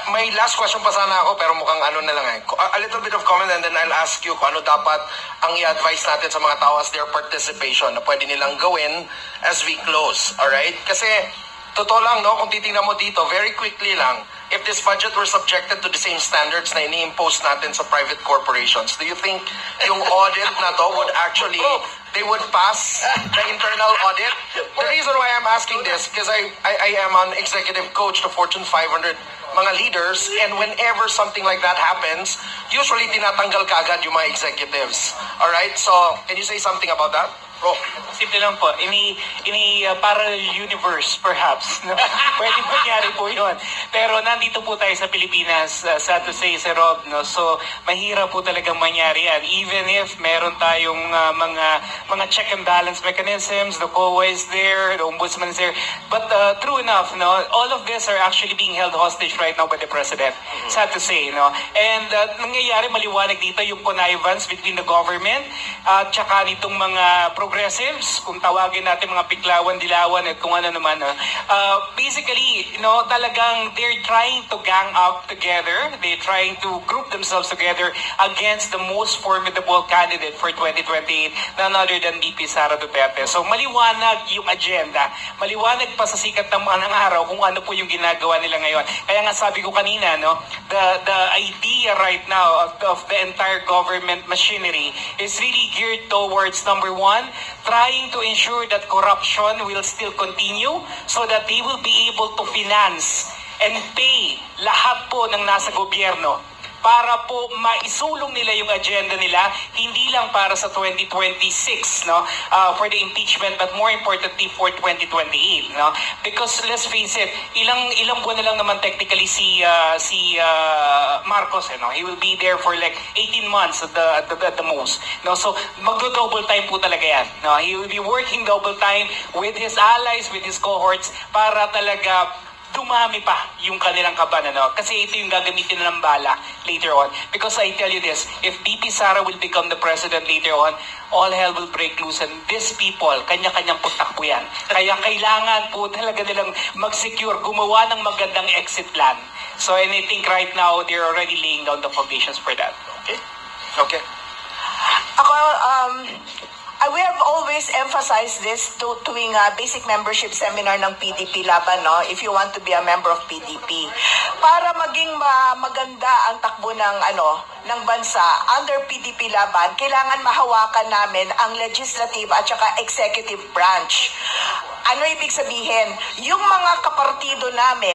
May last question pa sana ako pero mukhang ano na lang a little bit of comment and then I'll ask you kung ano dapat ang i-advise natin sa mga tao as their participation na pwede nilang gawin as we close. Alright? Kasi totoo lang, no? Kung titingnan mo dito, very quickly lang, if this budget were subjected to the same standards na ini-impose natin sa private corporations, do you think yung audit na to would actually, they would pass the internal audit? The reason why I'm asking this, because I am an executive coach to Fortune 500 mga leaders, and whenever something like that happens, usually tinatanggal kagad yung mga executives. Alright? So, can you say something about that? Bro. Simple lang po. Parallel universe, perhaps. No? Pwede mangyari po yun. Pero nandito po tayo sa Pilipinas, sad to say, Sir Rob. No? So, mahirap po talagang mangyari yan. Even if meron tayong mga check and balance mechanisms, the COA is there, the Ombudsman is there. But true enough, no, all of this are actually being held hostage right now by the President. Sad to say. No? And nangyayari, maliwanag dito yung connivance between the government at saka nitong mga progressives, kung tawagin natin mga piklawan, dilawan, at kung ano naman. Basically, talagang they're trying to gang up together. They're trying to group themselves together against the most formidable candidate for 2028, none other than VP Sara Duterte. So maliwanag yung agenda. Maliwanag pa sa sikat ng araw kung ano po yung ginagawa nila ngayon. Kaya nga sabi ko kanina, no, the idea right now of the entire government machinery is really geared towards, number one, trying to ensure that corruption will still continue so that they will be able to finance and pay lahat po ng nasa gobyerno para po maisulong nila yung agenda nila, hindi lang para sa 2026, no, for the impeachment, but more importantly for 2028, no, because let's face it, ilang buwan na lang naman technically si Marcos, no, he will be there for like 18 months at the most, no, so magdo-double time po talaga yan, no, he will be working double time with his allies, with his cohorts, para talaga dumami pa yung kanilang kaban, ano? Kasi ito yung gagamitin na ng bala later on. Because I tell you this, if VP Sara will become the president later on, all hell will break loose, and these people, kanya-kanyang putakbo yan. Kaya kailangan po talaga nilang mag-secure, gumawa ng magandang exit plan. So, and I think right now, they're already laying down the foundations for that. Okay? Okay. Ako, we have always emphasized this tuwing basic membership seminar ng PDP Laban, no? If you want to be a member of PDP. Para maging maganda ang takbo ng bansa under PDP Laban, kailangan mahawakan namin ang legislative at saka executive branch. Ano ibig sabihin? Yung mga kapartido namin